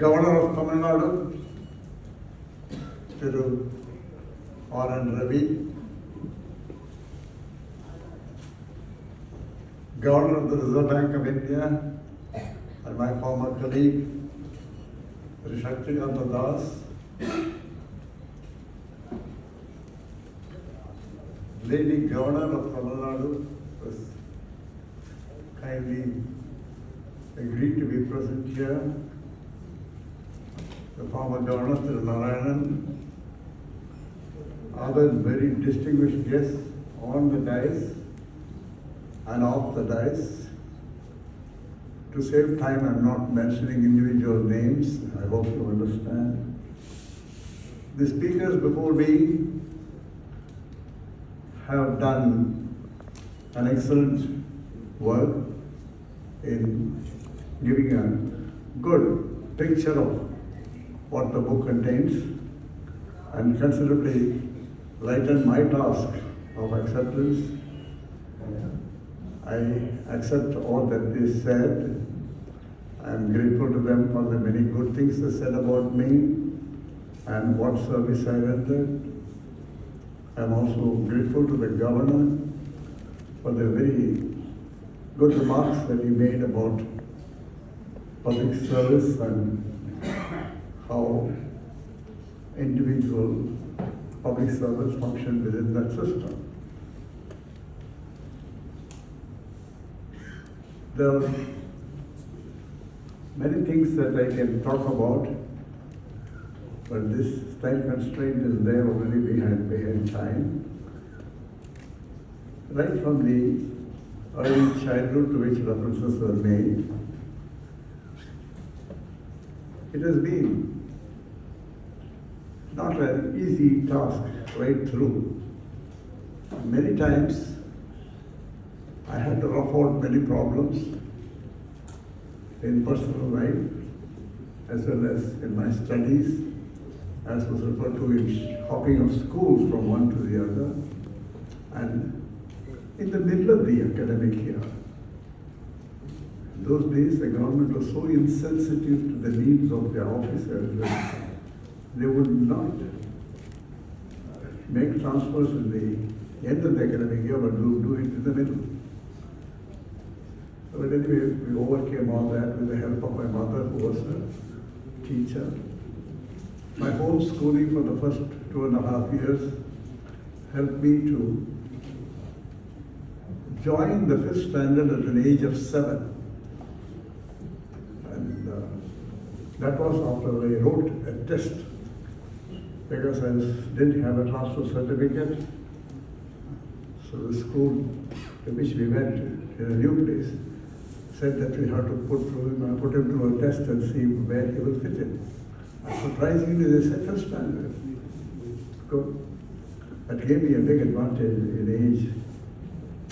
Governor of Tamil Nadu, Thiru R.N. Ravi, Governor of the Reserve Bank of India, and my former colleague, Shri M.M.Rajendran Sir, Lady Governor of Tamil Nadu was kindly agreed to be present here. The former Governor, Sir Narayanan, other very distinguished guests on the dais and off the dais. To save time, I'm not mentioning individual names. I hope you understand. The speakers before me have done an excellent work in giving a good picture of what the book contains and considerably lightened my task of acceptance. I accept all that they said. I am grateful to them for the many good things they said about me and what service I rendered. I am also grateful to the Governor for the very good remarks that he made about public service and how individual public servants function within that system. There are many things that I can talk about, but this time constraint is there already behind time. Right from the early childhood to which references were made, it has been not an easy task right through. Many times I had to rough out many problems in personal life as well as in my studies, as was referred to in hopping of schools from one to the other, and in the middle of the academic year. In those days, the government was so insensitive to the needs of their officers that they would not make transfers in the end of the academic year, but do it in the middle. But anyway, we overcame all that with the help of my mother, who was a teacher. My home schooling for the first 2.5 years helped me to join the 5th standard at an age of 7. And that was after I wrote a test, because I didn't have a transfer certificate. So the school to which we went in a new place said that we had to put him through a test and see where he will fit in. And surprisingly, they said 5th standard. Good. That gave me a big advantage in age.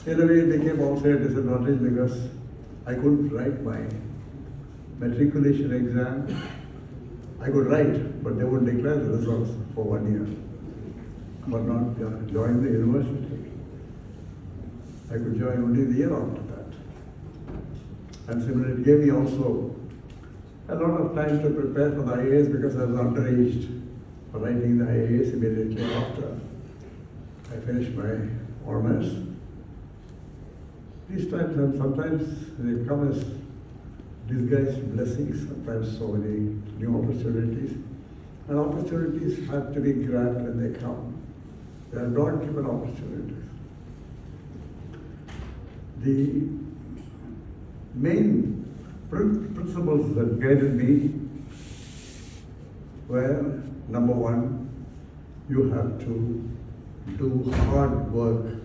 In a way, it became also a disadvantage because I couldn't write my matriculation exam. I could write, but they wouldn't declare the results for 1 year. But not join the university. I could join only the year after that. And similarly, it gave me also a lot of time to prepare for the IAS because I was underaged for writing the IAS immediately after I finished my honors. These times, and sometimes they come as disguised blessings, sometimes so many new opportunities. And opportunities have to be grabbed when they come. They are not given opportunities. The main principles that guided me were, number one, you have to do hard work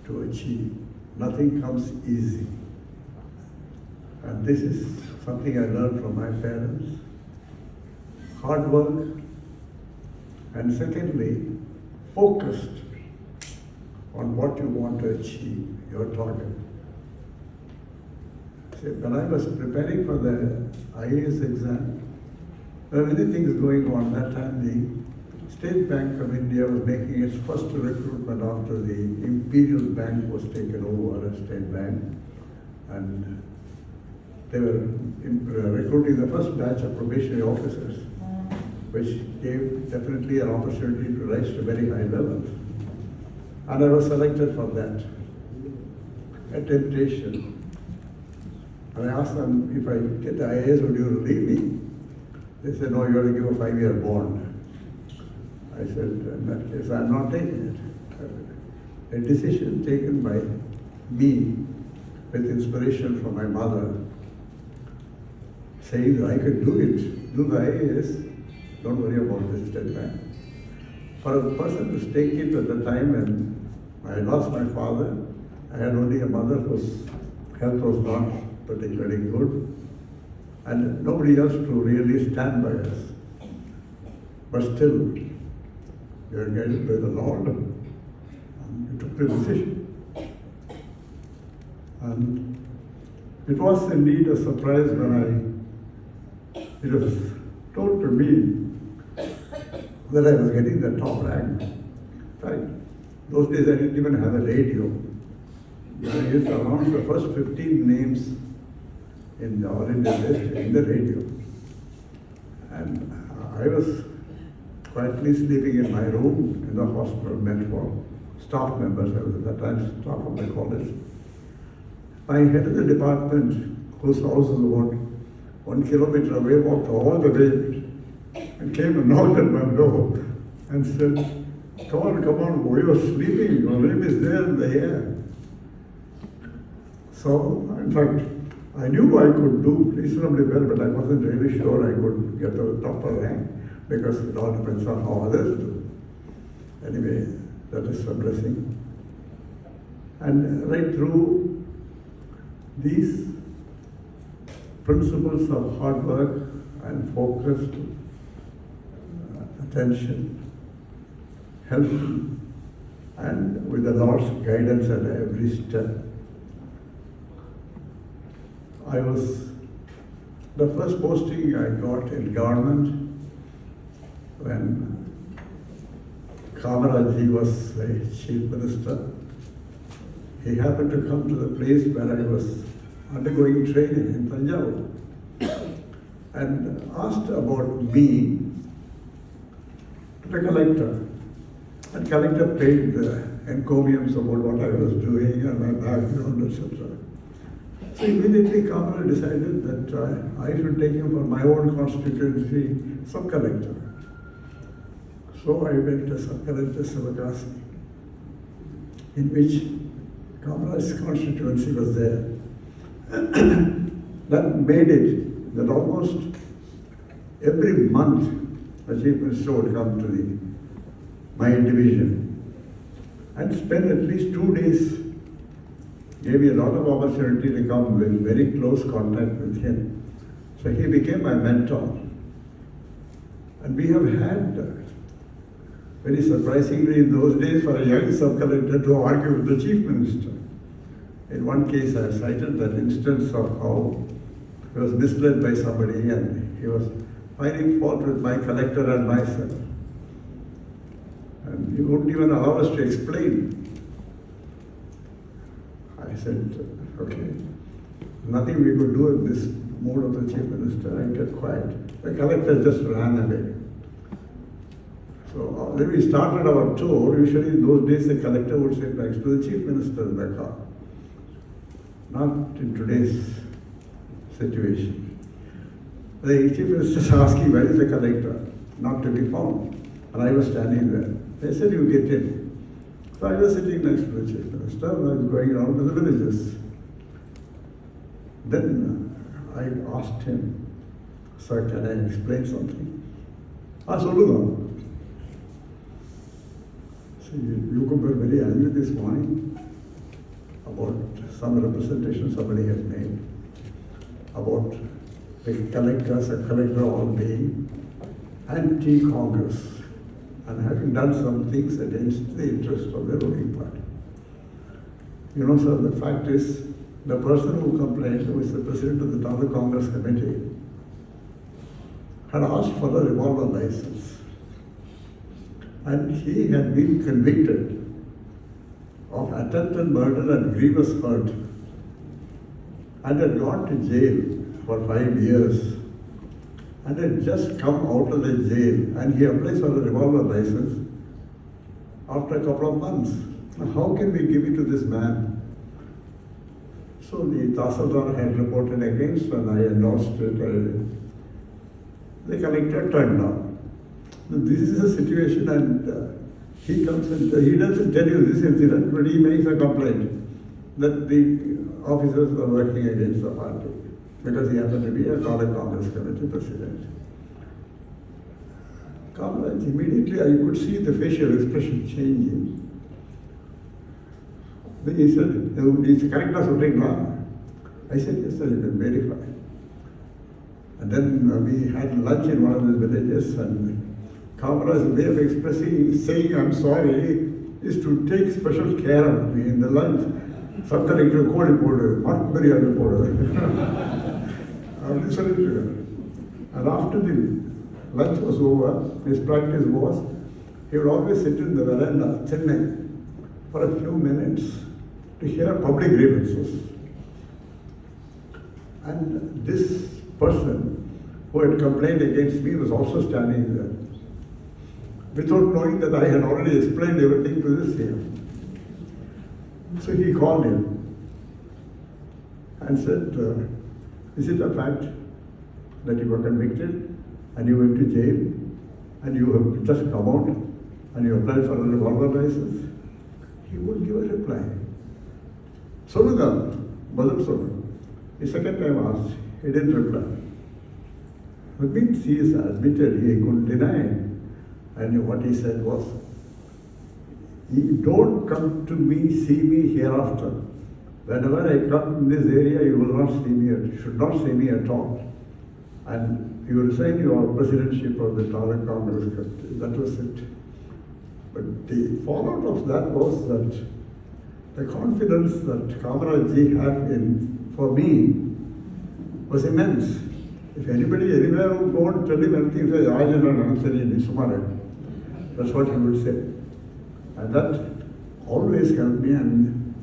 to achieve. Nothing comes easy. And this is something I learned from my parents. Hard work, and secondly, focused on what you want to achieve, your target. See, when I was preparing for the IAS exam, there were many things going on. That time the State Bank of India was making its first recruitment after the Imperial Bank was taken over as State Bank. And they were recruiting the first batch of probationary officers, which gave definitely an opportunity to rise to very high levels. And I was selected for that. A temptation. And I asked them, if I get the IAS, would you relieve me? They said, no, you have to give a 5-year bond. I said, in that case, I'm not taking it. A decision taken by me with inspiration from my mother, saying that I could do it, do the IAS, don't worry about this dead man. For a person to take it at the time when I lost my father, I had only a mother whose health was not particularly good, and nobody else to really stand by us. But still, we are guided by the Lord, and we took the decision. And it was indeed a surprise when it was told to me that I was getting the top rank. In fact, those days I didn't even have a radio. I used to announce the first 15 names in the All India list in the radio. And I was quietly sleeping in my room in the hospital meant for staff members. I was at that time staff of the college. My head of the department, whose house was about 1 kilometer away, walked all the way and came and knocked at my door and said, come on, boy, you're sleeping, your name is there in the air. So, in fact, I knew I could do reasonably well, but I wasn't really sure I could get the topper rank, because it all depends on how others do. Anyway, that is a blessing. And right through these principles of hard work and focused attention, help, and with the Lord's guidance at every step, I was, the first posting I got in government when Kamaraji was the chief minister. He happened to come to the place where I was undergoing training in Punjab and asked about me to the collector. And collector paid the encomiums about what I was doing and my background, etc. So immediately Kamala decided that I should take him for my own constituency sub-collector. So I went to sub-collector Sivakasi, in which Kamala's constituency was there. That made it that almost every month the chief minister would come to my division and spend at least 2 days. Gave me a lot of opportunity to come with very close contact with him. So he became my mentor. And we have had, very surprisingly in those days, for a young sub-collector to argue with the chief minister. In one case I cited that instance of how he was misled by somebody and he was finding fault with my collector and myself. And he wouldn't even allow us to explain. I said, okay, nothing we could do in this mood of the chief minister. I kept quiet. The collector just ran away. So when we started our tour, usually in those days the collector would sit next to the chief minister in the car. Not in today's situation. The chief minister is asking, where is the collector? Not to be found. And I was standing there. They said, you get in. So I was sitting next to the chief minister and I was going around to the villages. Then I asked him, sir, can I explain something? Solluga. So you were very angry this morning about some representation somebody has made about the collectors, a collector all being anti-Congress and having done some things against the interest of the ruling party. You know, sir, the fact is, the person who complained, who is the president of the Tamil Congress Committee, had asked for a revolver license. And he had been convicted of attempted murder and grievous hurt and had gone to jail for 5 years and had just come out of the jail, and he applies for a revolver license after a couple of months. Now, how can we give it to this man? So the Tahsildar had reported against, and I endorsed it. The collector turned down. This is a situation, and he comes and he doesn't tell you this incident, but he makes a complaint that the officers are working against the party because he happened to be a Congress committee president. Kamaraj, immediately I could see the facial expression changing. Then he said, "It's correct, na?" I said, "Yes, sir, you can verify." And then we had lunch in one of the villages, and Kamaraj's way of expressing, saying "I'm sorry," is to take special care of me in the lunch. Sub-collector code podu, not biryani podu. And after the lunch was over, his practice was, he would always sit in the veranda, Chennai, for a few minutes to hear public grievances. And this person who had complained against me was also standing there, without knowing that I had already explained everything to this here. So he called him and said, "Is it a fact that you were convicted and you went to jail and you have just come out and you applied for a revolver license?" He wouldn't give a reply. Solunga, Badal Solunga. The second time asked, he didn't reply. Which means he is admitted, he couldn't deny. And what he said was, "Don't come to me, see me hereafter. Whenever I come in this area, you will not see me, should not see me at all. And you resign your presidentship of the Taluk Congress Committee." That was it. But the fallout of that was that the confidence that Kamarajji had for me was immense. If anybody anywhere would go and tell him anything, say, "Rajendran Sir, that's what he would say. And that always helped me, and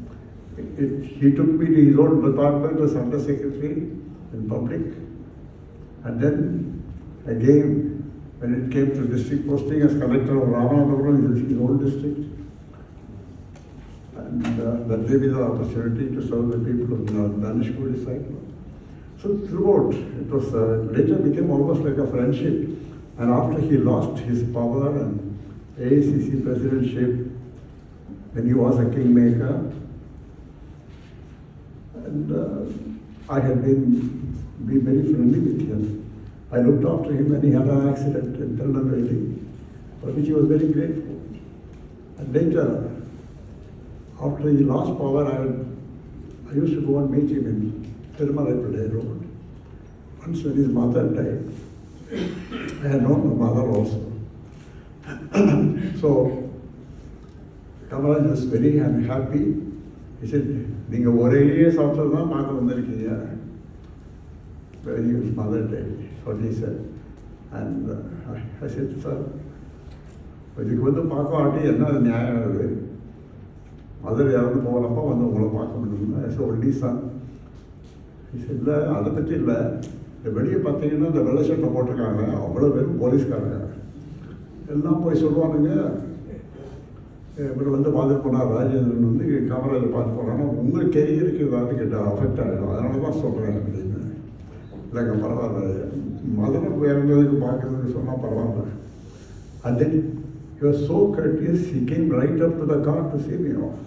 he took me to his own department as Under Secretary in public. And then again, when it came to district posting as collector of Ramanathapuram, his own district, and that gave me the opportunity to serve the people of the Danishpuri cycle. So throughout, it was later became almost like a friendship. And after he lost his power and AICC presidentship, when he was a kingmaker, and I had been very friendly with him. I looked after him when he had an accident in Tirunelveli, for which he was very grateful. And later, after he lost power, I used to go and meet him in Tirumalai Road. Once when his mother died, I had known the mother also. So, Kamaraj was very happy. He said, "Ninga ore after na paaka vandirukkinga." When his mother died, what he said. And I said, "Sir, இதுக்கு வந்து பார்க்க ஆட்டி என்ன அது நியாயம் இருக்குது? Mother இறந்து போகிறப்போ வந்து உங்களை பார்க்க முடியுமா?" So only Sun. இல்லை, அதை பற்றி இல்லை. இந்த வெளியே பார்த்தீங்கன்னா இந்த வெள்ளை சட்டை போட்டிருக்காங்க, அவ்வளோ பேரும் போலீஸ்காரங்க எல்லாம் போய் சொல்லுவானுங்க, இவர் வந்து பார்த்துட்டு போனார் ராஜேந்திரன் வந்து காமராஜை பார்த்து போனாங்கன்னா உங்கள் கெரியருக்கு ஏதாவது கிட்ட அஃபெக்ட் ஆகிடும், அதனால தான் சொல்கிறேன் அப்படின்னு. இல்லைங்க, பரவாயில்ல, மதனை இறந்ததுக்கு பார்க்குறதுக்கு சொன்னால் பரவாயில்ல. And then he was so courteous, he came right up to the car to see me off.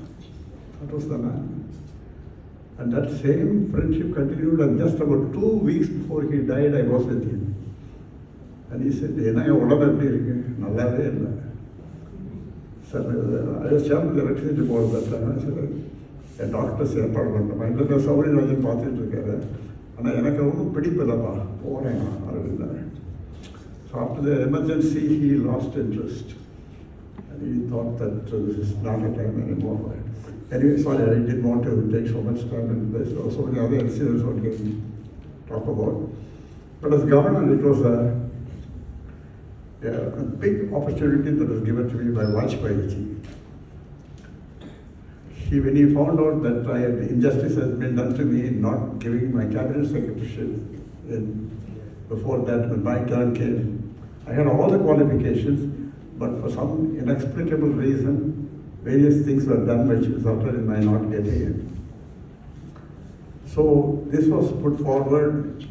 That was the man. And that same friendship continued, and just about 2 weeks before he died, I was with him. And he said, "Enna உடம்பு எப்படி இருக்கு?" "நல்லாவே இல்லை sir." I was chairman of the electricity board that time. I said, "N doctors ஏற்பாடு பண்ணுறோம், இந்த சௌரியராஜன் பார்த்துட்டு இருக்காரு, ஆனால் எனக்கு ஒன்றும் பிடிப்பில்லைப்பா, போகிறேன் Aravinda." So after the emergency, he lost interest. And he thought that this is not a time anymore. Anyway, sorry, I didn't want to take so much time, and there's so many other incidents one can talk about. But as governor, it was a big opportunity that was given to me by Vajpayee. When he found out that injustice has been done to me in not giving my cabinet secretaryship before that, when my turn came, I had all the qualifications, but for some inexplicable reason, various things were done which resulted in my not getting it. So this was put forward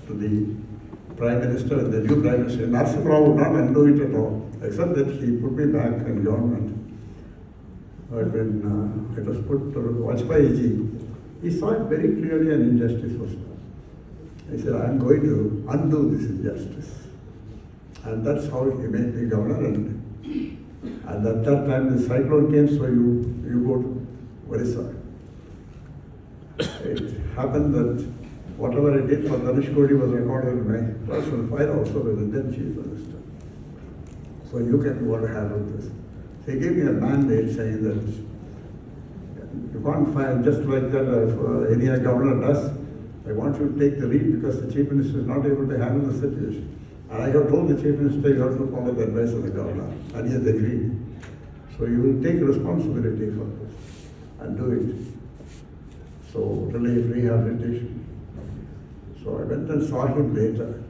to the Prime Minister, the new Prime Minister. Narasimha Rao would not undo it at all, except that he put me back in government. But when it was put to Vajpayee ji, he saw it very clearly an injustice was done. He said, I am going to undo this injustice. And that's how he made me governor. And at that time the cyclone came, so you go to Orissa. It happened that whatever I did for Dhanush Kodi was recorded in my personal file also with the then Chief Minister. So you can go and handle this. So he gave me a mandate saying that you can't file just like that if any governor does. I want you to take the lead because the Chief Minister is not able to handle the situation. And I have told the Chief Minister you have to follow the advice of the governor. And he has agreed. So you will take responsibility for this and do it. So relief, rehabilitation. So I went and saw him later.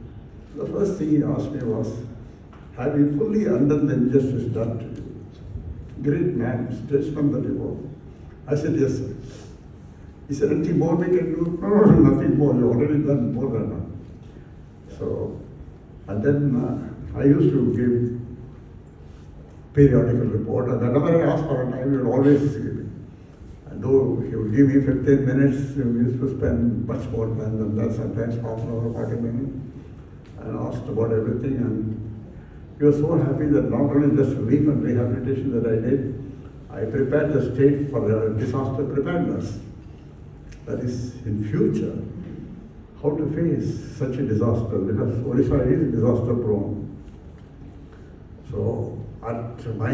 The first thing he asked me was, have you fully undone the injustice done to you? Great man, statesman that he was. I said, yes, sir. He said, anything more we can do? No, nothing more. You already done more than that. So, and then I used to give periodical report. And whenever I asked for a time, he would always give me. And though he would give me 15 minutes, we used to spend much more time than that, sometimes half an hour, 40 minutes, and asked about everything. And he was so happy that not only just relief and rehabilitation that I did, I prepared the state for disaster preparedness. That is, in future, how to face such a disaster, because Odisha is disaster prone. So, at my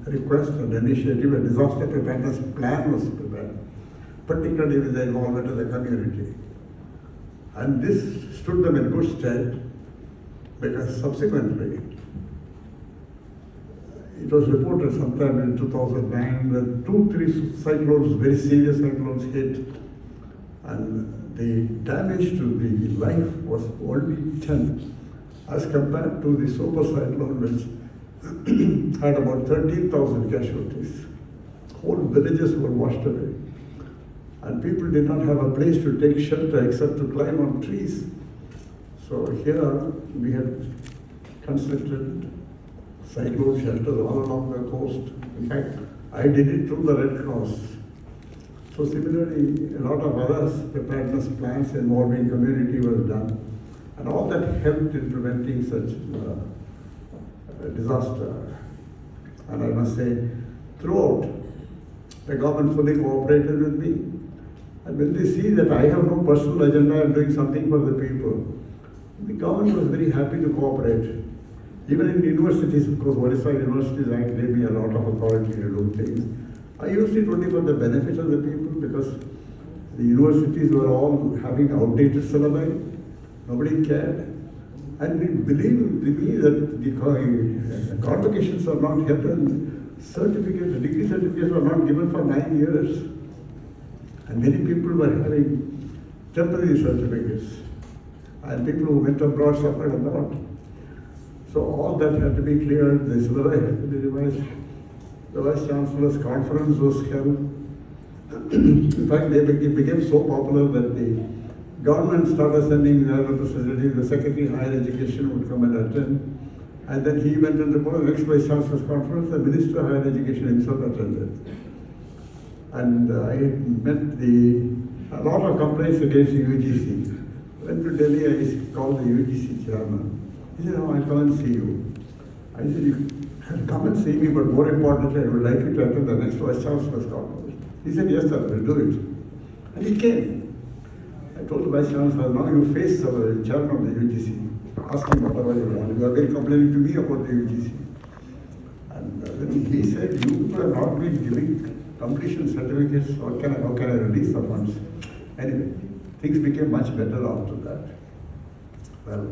request and initiative, a disaster preparedness plan was prepared, particularly with the involvement of the community. And this stood them in good stead, because subsequently, it was reported sometime in 2009 that 2-3 cyclones, very serious cyclones hit, and the damage to the life was only 10 as compared to the super cyclone which had about 13,000 casualties. Whole villages were washed away, and people did not have a place to take shelter except to climb on trees. So here we had constructed cyclone shelters all along the coast. In fact, I did it through the Red Cross. So similarly, a lot of other preparedness plans involving community was done. And all that helped in preventing such disaster. And I must say, throughout, the government fully cooperated with me. And when they see that I have no personal agenda, I'm doing something for the people, the government was very happy to cooperate. Even in universities, because Odisha Universities Act gave me a lot of authority to do things. I used it only for the benefit of the people, because the universities were all having outdated syllabi. Nobody cared. And believe me that the convocations are not held, and degree certificates were not given for 9 years. And many people were having temporary certificates. And people who went abroad suffered a lot. So all that had to be cleared, the syllabi had to be revised. The Vice Chancellor's conference was held. In fact, it became so popular that the government started sending their representatives, the Secretary of Higher Education would come and attend. And then he went and reported the next Vice Chancellor's conference, the Minister of Higher Education himself attended. And I met a lot of complaints against the UGC. Went to Delhi, I called the UGC chairman. He said, "Oh, I'll come and see you." I said, "You can come and see me, but more importantly, I would like you to attend the next Vice Chancellor's conference." He said, "Yes, sir, we'll do it." And he came. I told the Vice Chancellor, "Now you face the chairman of the UGC. Ask him whatever you want. You have been complaining to me about the UGC." And then he said, "You have not been giving completion certificates. How can I release the funds?" Anyway, things became much better after that. Well,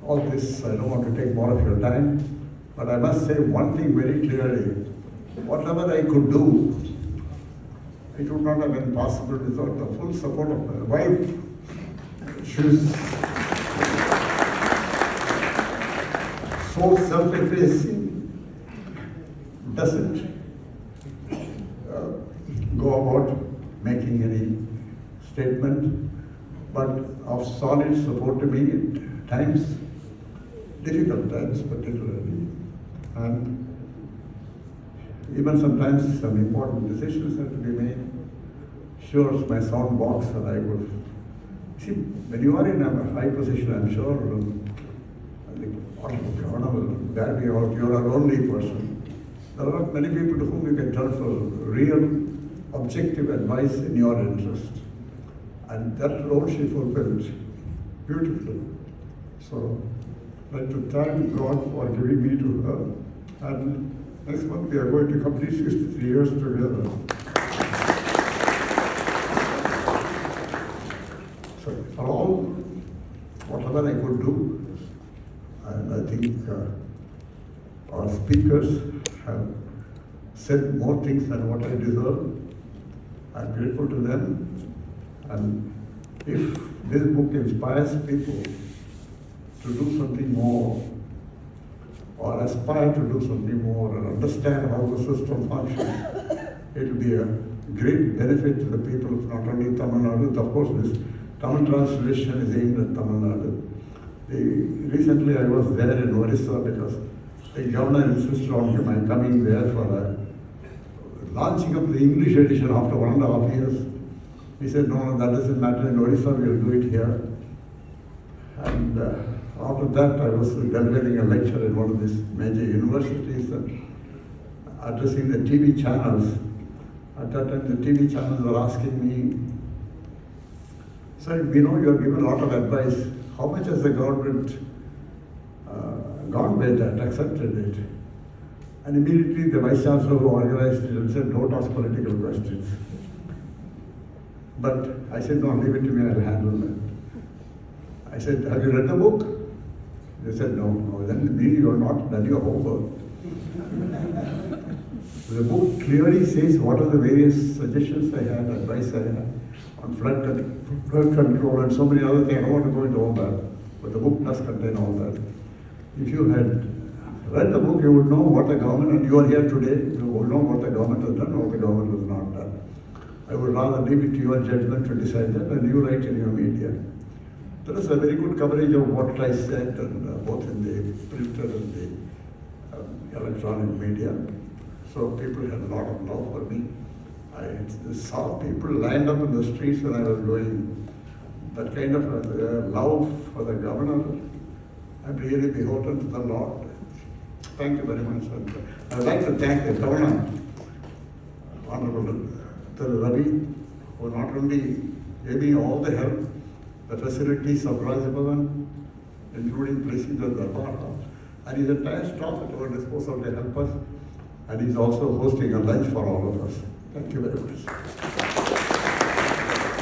all this, I don't want to take more of your time, but I must say one thing very clearly. Whatever I could do, it would not have been possible without the full support of my wife. She's so self-effacing, doesn't go about making any statement, but of solid support to me at times, difficult times particularly. And even sometimes some important decisions have to be made. Sure, my sound box, and I would see when you are in a high position, I'm sure the governor will bear you out. You are a lonely person. There are not many people to whom you can turn for real, objective advice in your interest. And that role she fulfilled beautifully. So I'd like to thank God for giving me to her. And next month we are going to complete 63 years together. So for all, whatever I could do, and I think our speakers have said more things than what I deserve. I'm grateful to them. And if this book inspires people to do something more, or aspire to do something more, and understand how the system functions, it will be a great benefit to the people of not only Tamil Nadu. Of course, this Tamil translation is aimed at Tamil Nadu. Recently I was there in Orissa because the governor insisted on my coming there for a launching of the English edition after 1.5 years. He said, no, that doesn't matter in Orissa, we'll do it here. And after that, I was delivering a lecture in one of these major universities and addressing the TV channels. At that time, the TV channels were asking me, sir, we know you have given a lot of advice. How much has the government gone by that, accepted it? And immediately the Vice Chancellor who organized it and said, don't ask political questions. But I said, no, leave it to me, I'll handle that. I said, have you read the book? They said, no. Then you have not done your homework. The book clearly says what are the various suggestions I had, advice I had on flood control and so many other things. I don't want to go into all that, but the book does contain all that. If you had read the book, you would know what the government, and you are here today, you would know what the government has done, what the government has not done. I would rather leave it to your judgment to decide that, and you write in your media. There is a very good coverage of what I said, and both in the printed and the electronic media. So people had a lot of love for me. I saw people lined up in the streets when I was going. That kind of love for the governor, I'm really beholden to the Lord. Thank you very much. And I'd like to thank the governor, Honorable Ravi, who not only gave me all the help, the facilities of Raj Bhavan, including placing the Darbar House, and his entire staff at our disposal to help us, and he's also hosting a lunch for all of us. Thank you very much.